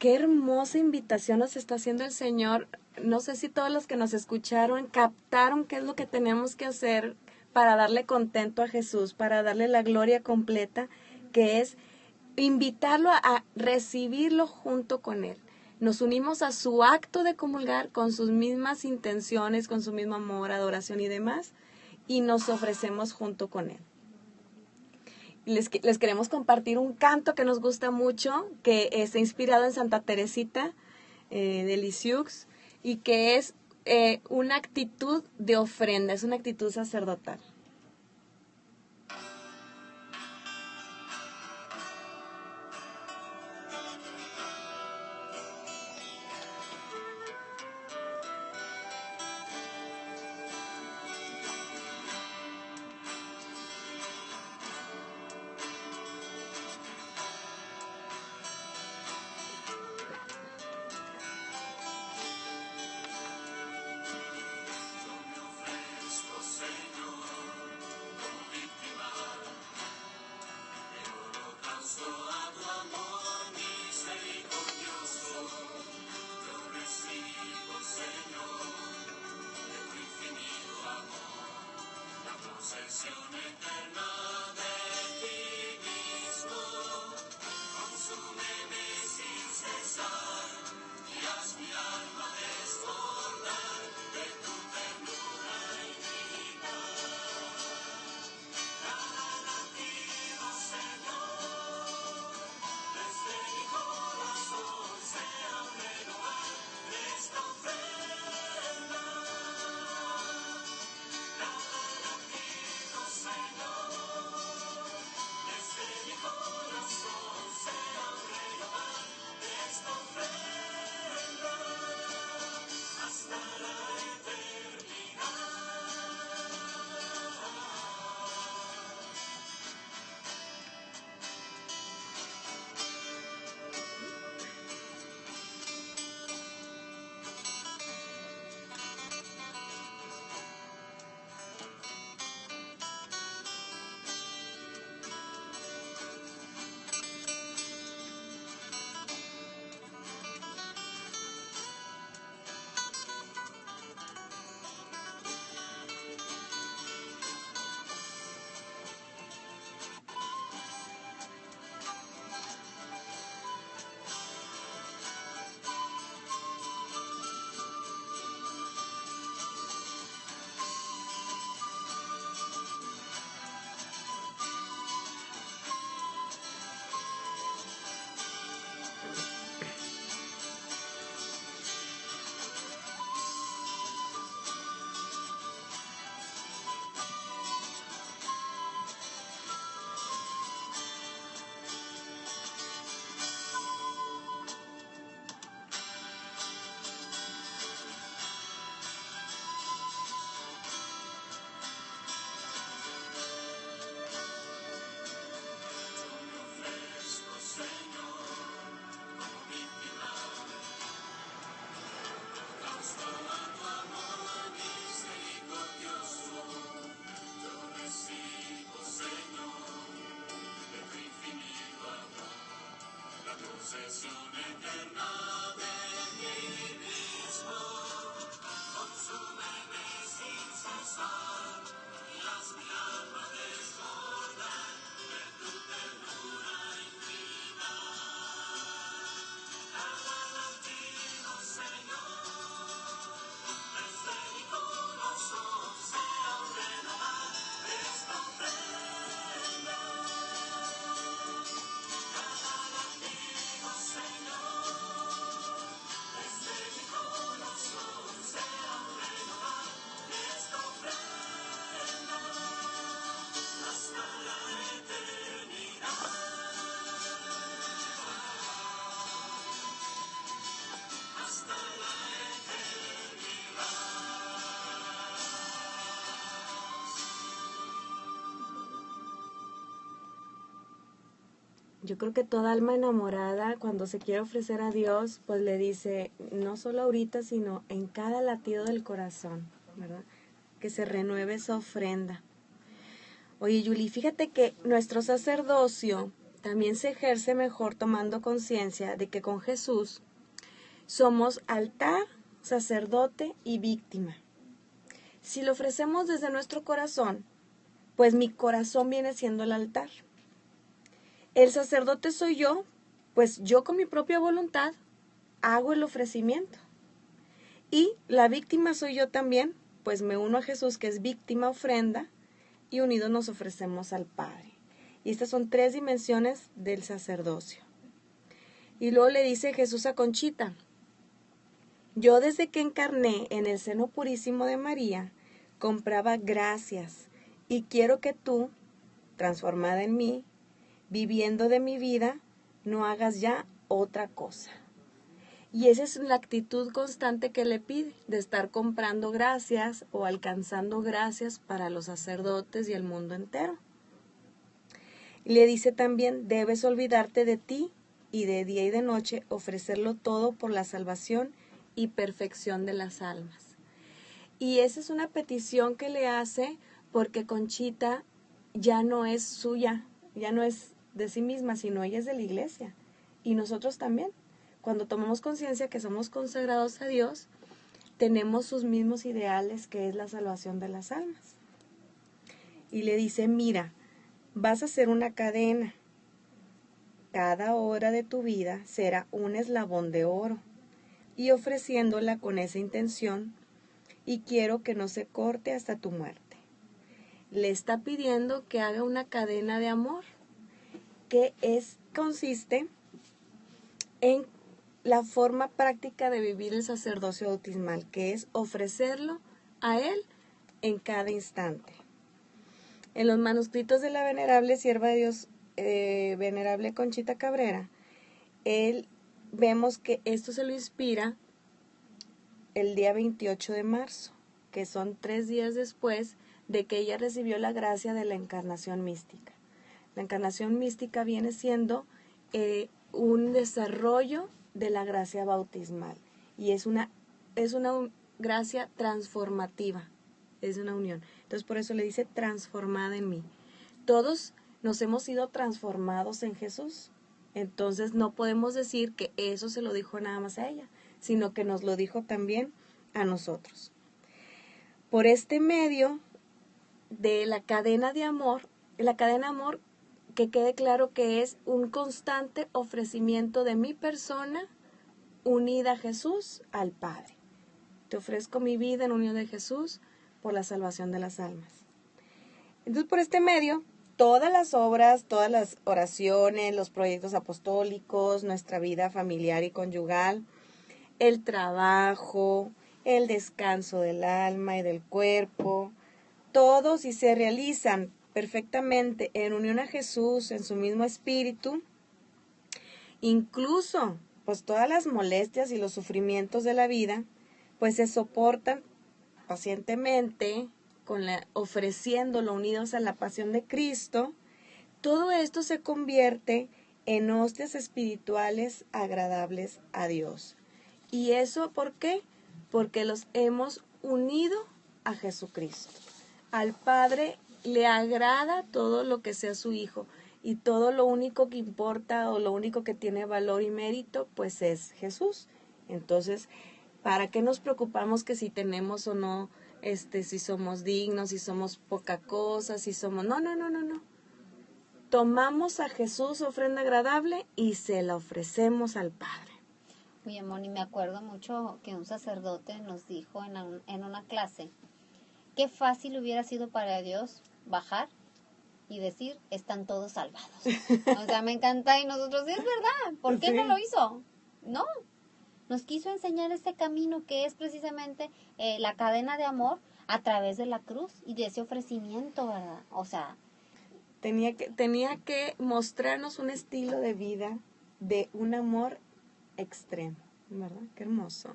Qué hermosa invitación nos está haciendo el Señor. No sé si todos los que nos escucharon captaron qué es lo que tenemos que hacer para darle contento a Jesús, para darle la gloria completa, que es invitarlo a recibirlo junto con Él. Nos unimos a su acto de comulgar con sus mismas intenciones, con su mismo amor, adoración y demás, y nos ofrecemos junto con Él. Les queremos compartir un canto que nos gusta mucho, que está inspirado en Santa Teresita de Lisieux, y que es una actitud de ofrenda, es una actitud sacerdotal. Yo creo que toda alma enamorada, cuando se quiere ofrecer a Dios, pues le dice, no solo ahorita, sino en cada latido del corazón, ¿verdad? Que se renueve esa ofrenda. Oye, Yuli, fíjate que nuestro sacerdocio también se ejerce mejor tomando conciencia de que con Jesús somos altar, sacerdote y víctima. Si lo ofrecemos desde nuestro corazón, pues mi corazón viene siendo el altar. El sacerdote soy yo, pues yo con mi propia voluntad hago el ofrecimiento. Y la víctima soy yo también, pues me uno a Jesús, que es víctima, ofrenda, y unidos nos ofrecemos al Padre. Y estas son 3 dimensiones del sacerdocio. Y luego le dice Jesús a Conchita, yo desde que encarné en el seno purísimo de María, compraba gracias, y quiero que tú, transformada en mí, viviendo de mi vida, no hagas ya otra cosa. Y esa es la actitud constante que le pide, de estar comprando gracias o alcanzando gracias para los sacerdotes y el mundo entero. Y le dice también, debes olvidarte de ti y de día y de noche ofrecerlo todo por la salvación y perfección de las almas. Y esa es una petición que le hace porque Conchita ya no es suya, ya no es de sí misma, sino ella es de la iglesia. Y nosotros también. Cuando tomamos conciencia que somos consagrados a Dios, tenemos sus mismos ideales, que es la salvación de las almas. Y le dice, mira, vas a hacer una cadena. Cada hora de tu vida será un eslabón de oro. Y ofreciéndola con esa intención, y quiero que no se corte hasta tu muerte. Le está pidiendo que haga una cadena de amor, que consiste en la forma práctica de vivir el sacerdocio bautismal, que es ofrecerlo a Él en cada instante. En los manuscritos de la venerable sierva de Dios, venerable Conchita Cabrera, vemos que esto se lo inspira el día 28 de marzo, que son 3 días después de que ella recibió la gracia de la encarnación mística. La encarnación mística viene siendo un desarrollo de la gracia bautismal y es una gracia transformativa, es una unión. Entonces por eso le dice transformada en mí. Todos nos hemos sido transformados en Jesús, entonces no podemos decir que eso se lo dijo nada más a ella, sino que nos lo dijo también a nosotros. Por este medio de la cadena de amor, que quede claro que es un constante ofrecimiento de mi persona unida a Jesús, al Padre. Te ofrezco mi vida en unión de Jesús por la salvación de las almas. Entonces, por este medio, todas las obras, todas las oraciones, los proyectos apostólicos, nuestra vida familiar y conyugal, el trabajo, el descanso del alma y del cuerpo, todos si se realizan perfectamente en unión a Jesús, en su mismo espíritu, incluso pues todas las molestias y los sufrimientos de la vida, pues se soportan pacientemente, ofreciéndolo unidos a la pasión de Cristo. Todo esto se convierte en hostias espirituales agradables a Dios. ¿Y eso por qué? Porque los hemos unido a Jesucristo. Al Padre le agrada todo lo que sea su Hijo. y todo lo único que importa o lo único que tiene valor y mérito, pues es Jesús. Entonces, ¿para qué nos preocupamos que si tenemos o no, si somos dignos, si somos poca cosa, si somos... No. Tomamos a Jesús, ofrenda agradable, y se la ofrecemos al Padre. Oye, Moni, me acuerdo mucho que un sacerdote nos dijo en una clase, qué fácil hubiera sido para Dios bajar y decir, están todos salvados. O sea, me encanta, y nosotros, sí, es verdad, ¿por qué no lo hizo? No, nos quiso enseñar este camino que es precisamente la cadena de amor a través de la cruz y de ese ofrecimiento, ¿verdad? O sea... Tenía que mostrarnos un estilo de vida de un amor extremo, ¿verdad? Qué hermoso.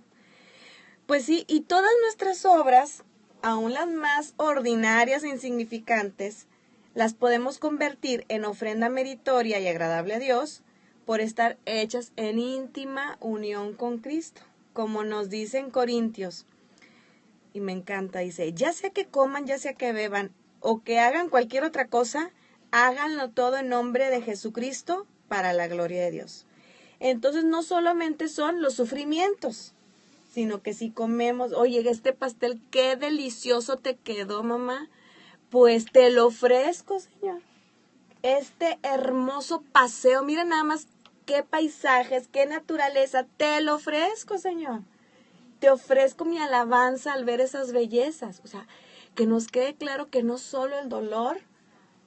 Pues sí, y todas nuestras obras, aun las más ordinarias e insignificantes, las podemos convertir en ofrenda meritoria y agradable a Dios por estar hechas en íntima unión con Cristo, como nos dice en Corintios. Y me encanta, dice, ya sea que coman, ya sea que beban, o que hagan cualquier otra cosa, háganlo todo en nombre de Jesucristo para la gloria de Dios. Entonces no solamente son los sufrimientos, sino que si comemos, oye, este pastel, qué delicioso te quedó, mamá, pues te lo ofrezco, Señor. Este hermoso paseo, mira nada más qué paisajes, qué naturaleza, te lo ofrezco, Señor. Te ofrezco mi alabanza al ver esas bellezas. O sea, que nos quede claro que no solo el dolor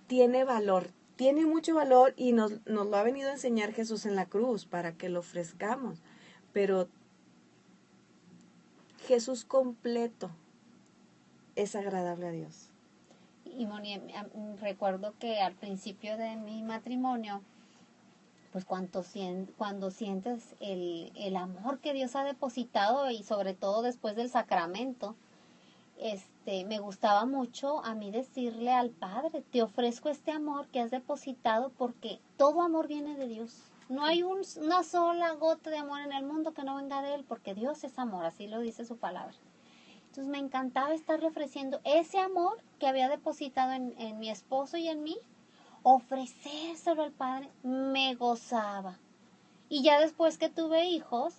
tiene valor, tiene mucho valor, y nos lo ha venido a enseñar Jesús en la cruz para que lo ofrezcamos, pero Jesús completo es agradable a Dios. Y Moni, recuerdo que al principio de mi matrimonio, pues cuando sientes el amor que Dios ha depositado, y sobre todo después del sacramento, me gustaba mucho a mí decirle al Padre, te ofrezco este amor que has depositado, porque todo amor viene de Dios. No hay una sola gota de amor en el mundo que no venga de Él, porque Dios es amor, así lo dice su palabra. Entonces me encantaba estarle ofreciendo ese amor que había depositado en mi esposo y en mí, ofrecérselo al Padre, me gozaba. Y ya después que tuve hijos,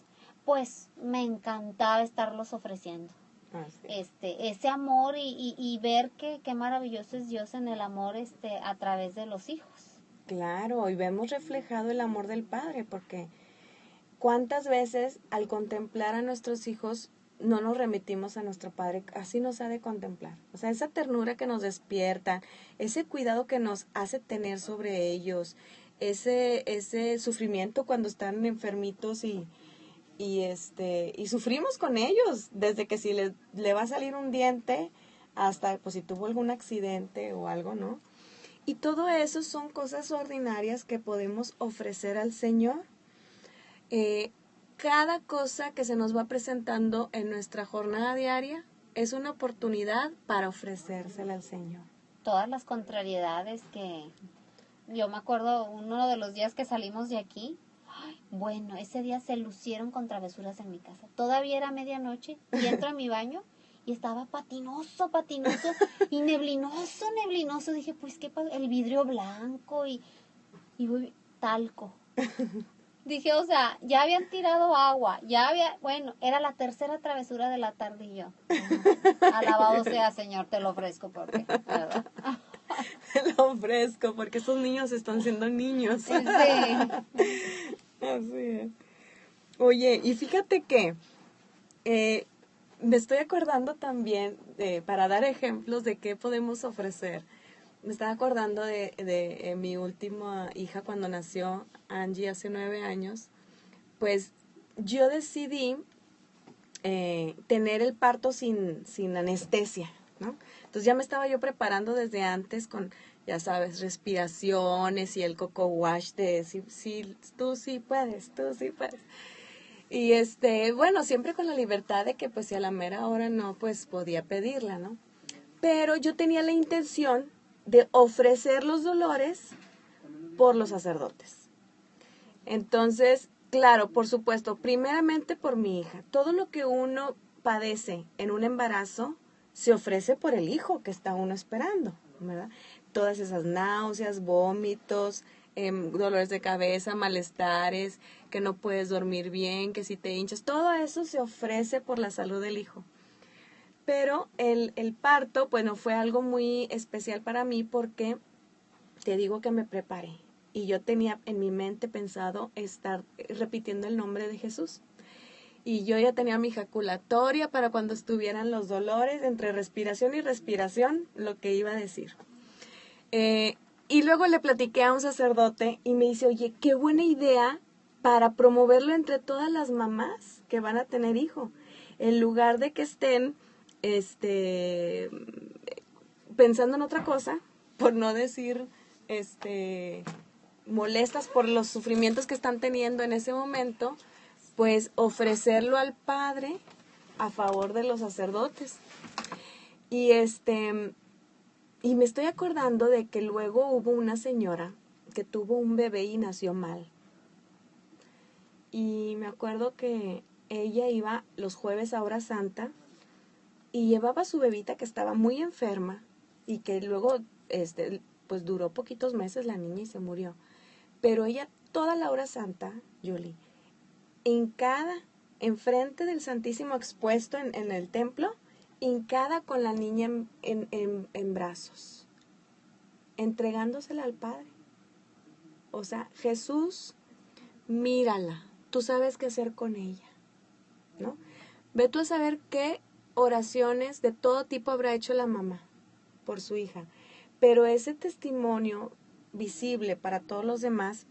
pues me encantaba estarlos ofreciendo. Ese amor y ver qué maravilloso es Dios en el amor a través de los hijos. Claro, y vemos reflejado el amor del Padre, porque cuántas veces al contemplar a nuestros hijos no nos remitimos a nuestro Padre, así nos ha de contemplar. O sea, esa ternura que nos despierta, ese cuidado que nos hace tener sobre ellos, ese sufrimiento cuando están enfermitos y sufrimos con ellos, desde que si le va a salir un diente hasta pues si tuvo algún accidente o algo, ¿no? Y todo eso son cosas ordinarias que podemos ofrecer al Señor. Cada cosa que se nos va presentando en nuestra jornada diaria es una oportunidad para ofrecérsela al Señor. Todas las contrariedades que... Yo me acuerdo uno de los días que salimos de aquí, bueno, ese día se lucieron con travesuras en mi casa. Todavía era medianoche y entro a mi baño y estaba patinoso y neblinoso. Dije, pues qué pasa, el vidrio blanco y voy, talco. Dije, o sea, ya habían tirado agua, bueno, era la tercera travesura de la tarde y yo. Alabado sea, Señor, te lo ofrezco porque, ¿verdad? Te lo ofrezco porque esos niños están siendo niños. Sí. Así es. Oye, y fíjate que me estoy acordando también, para dar ejemplos de qué podemos ofrecer, me estaba acordando de mi última hija cuando nació, Angie, hace 9 años. Pues yo decidí tener el parto sin anestesia, ¿no? Entonces ya me estaba yo preparando desde antes con, ya sabes, respiraciones y el coco wash de sí, tú sí puedes. Y bueno, siempre con la libertad de que pues si a la mera hora no, pues podía pedirla, ¿no? Pero yo tenía la intención de ofrecer los dolores por los sacerdotes. Entonces, claro, por supuesto, primeramente por mi hija. Todo lo que uno padece en un embarazo se ofrece por el hijo que está uno esperando, ¿verdad? todas esas náuseas, vómitos, dolores de cabeza, malestares, que no puedes dormir bien, que si te hinchas, todo eso se ofrece por la salud del hijo. Pero el parto, bueno, fue algo muy especial para mí porque te digo que me preparé y yo tenía en mi mente pensado estar repitiendo el nombre de Jesús. Y yo ya tenía mi ejaculatoria para cuando estuvieran los dolores, entre respiración y respiración, lo que iba a decir. Y luego le platiqué a un sacerdote y me dice, oye, qué buena idea para promoverlo entre todas las mamás que van a tener hijo. En lugar de que estén pensando en otra cosa, por no decir molestas por los sufrimientos que están teniendo en ese momento, pues ofrecerlo al Padre a favor de los sacerdotes. Y y me estoy acordando de que luego hubo una señora que tuvo un bebé y nació mal. Y me acuerdo que ella iba los jueves a Hora Santa y llevaba a su bebita que estaba muy enferma y que luego pues duró poquitos meses la niña y se murió. Pero ella toda la Hora Santa, Julie, enfrente del Santísimo expuesto en el templo, hincada con la niña en brazos, entregándosela al Padre. O sea, Jesús, mírala, tú sabes qué hacer con ella, ¿no? Ve tú a saber qué oraciones de todo tipo habrá hecho la mamá por su hija, pero ese testimonio visible para todos los demás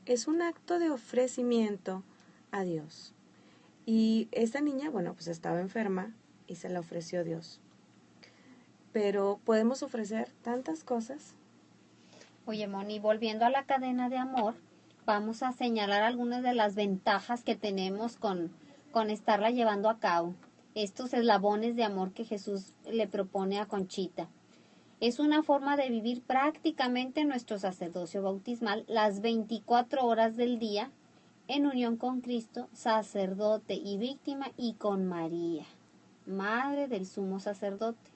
es un acto de ofrecimiento a Dios. Y esa niña, bueno, pues estaba enferma y se la ofreció Dios. Pero podemos ofrecer tantas cosas. Oye, Moni, volviendo a la cadena de amor, vamos a señalar algunas de las ventajas que tenemos con estarla llevando a cabo. Estos eslabones de amor que Jesús le propone a Conchita. Es una forma de vivir prácticamente nuestro sacerdocio bautismal las 24 horas del día en unión con Cristo, sacerdote y víctima, y con María, madre del sumo sacerdote.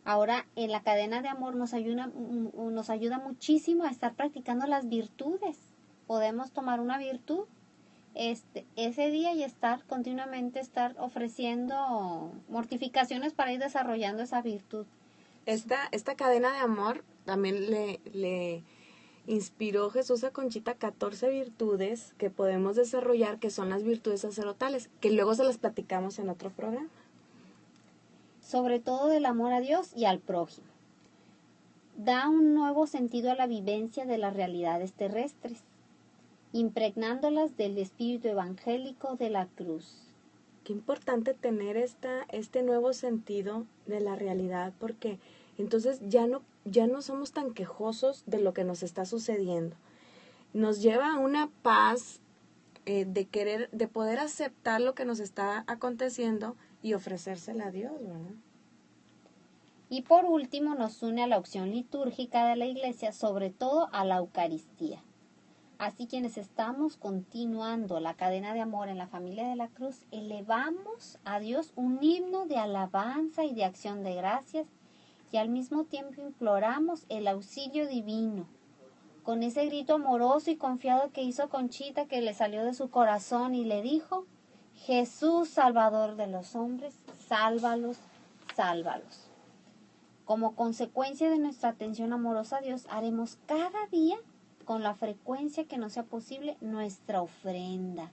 Ahora, en la cadena de amor nos ayuda muchísimo a estar practicando las virtudes. Podemos tomar una virtud ese día y continuamente estar ofreciendo mortificaciones para ir desarrollando esa virtud. Esta cadena de amor también le inspiró Jesús a Conchita 14 virtudes que podemos desarrollar, que son las virtudes sacerdotales, que luego se las platicamos en otro programa. Sobre todo del amor a Dios y al prójimo. Da un nuevo sentido a la vivencia de las realidades terrestres, impregnándolas del espíritu evangélico de la cruz. Qué importante tener este nuevo sentido de la realidad, porque entonces ya no somos tan quejosos de lo que nos está sucediendo. Nos lleva a una paz de poder aceptar lo que nos está aconteciendo y ofrecérsela a Dios, ¿verdad? Y por último nos une a la opción litúrgica de la Iglesia, sobre todo a la Eucaristía. Así quienes estamos continuando la cadena de amor en la familia de la cruz, elevamos a Dios un himno de alabanza y de acción de gracias y al mismo tiempo imploramos el auxilio divino. Con ese grito amoroso y confiado que hizo Conchita, que le salió de su corazón y le dijo: Jesús, Salvador de los hombres, sálvalos, sálvalos. Como consecuencia de nuestra atención amorosa a Dios, haremos cada día, con la frecuencia que nos sea posible, nuestra ofrenda.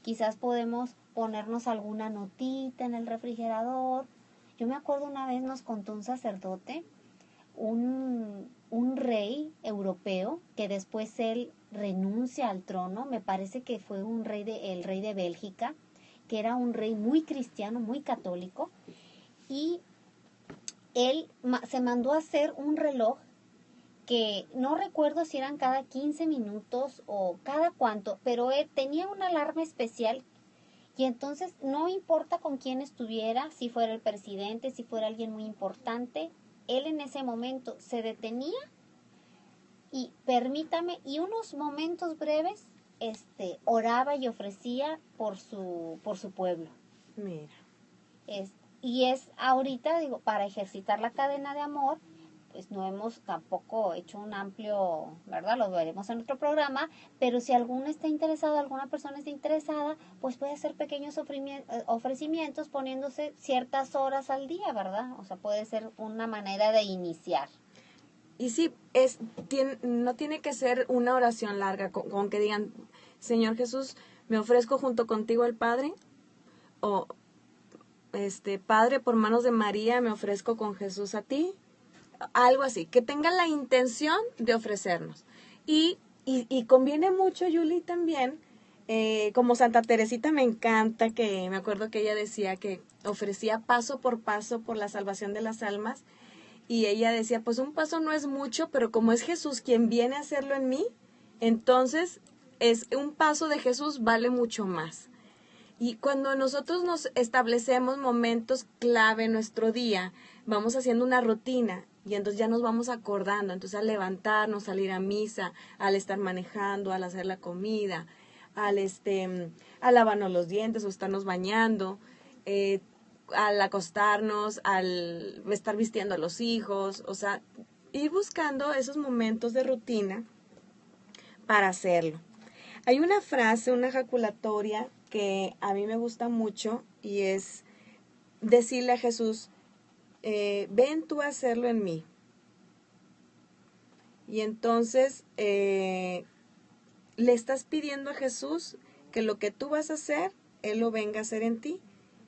Quizás podemos ponernos alguna notita en el refrigerador. Yo me acuerdo una vez nos contó un sacerdote, un rey europeo, que después él renuncia al trono, me parece que fue el rey de Bélgica, que era un rey muy cristiano, muy católico, y él se mandó a hacer un reloj que no recuerdo si eran cada 15 minutos o cada cuánto, pero él tenía una alarma especial y entonces no importa con quién estuviera, si fuera el presidente, si fuera alguien muy importante, él en ese momento se detenía y unos momentos breves oraba y ofrecía por su pueblo. Mira. Y es ahorita, para ejercitar la cadena de amor, pues no hemos tampoco hecho un amplio, ¿verdad? Lo veremos en otro programa, pero si alguna está interesado, alguna persona está interesada, pues puede hacer pequeños ofrecimientos poniéndose ciertas horas al día, ¿verdad? O sea, puede ser una manera de iniciar. Y sí, no tiene que ser una oración larga, con que digan, Señor Jesús, me ofrezco junto contigo al Padre, o Padre, por manos de María, me ofrezco con Jesús a ti, algo así, que tengan la intención de ofrecernos. Y conviene mucho, Yuli, también, como Santa Teresita me encanta, que me acuerdo que ella decía que ofrecía paso por la salvación de las almas, y ella decía, pues un paso no es mucho, pero como es Jesús quien viene a hacerlo en mí, entonces es un paso de Jesús vale mucho más. Y cuando nosotros nos establecemos momentos clave en nuestro día, vamos haciendo una rutina y entonces ya nos vamos acordando. Entonces al levantarnos, al ir a misa, al estar manejando, al hacer la comida, al lavarnos los dientes o estarnos bañando, al acostarnos, al estar vistiendo a los hijos, o sea, ir buscando esos momentos de rutina para hacerlo. Hay una frase, una ejaculatoria que a mí me gusta mucho y es decirle a Jesús, ven tú a hacerlo en mí. Y entonces le estás pidiendo a Jesús que lo que tú vas a hacer, Él lo venga a hacer en ti.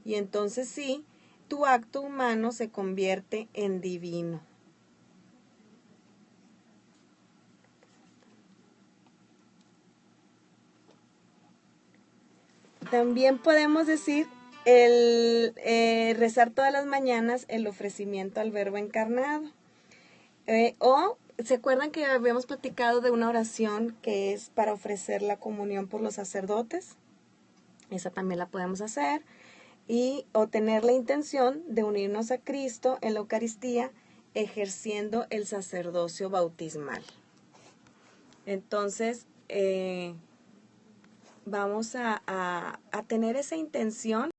Y entonces sí, tu acto humano se convierte en divino. También podemos decir rezar todas las mañanas el ofrecimiento al Verbo encarnado. O, ¿se acuerdan que habíamos platicado de una oración que es para ofrecer la comunión por los sacerdotes? Esa también la podemos hacer. O tener la intención de unirnos a Cristo en la Eucaristía ejerciendo el sacerdocio bautismal. Entonces, vamos a tener esa intención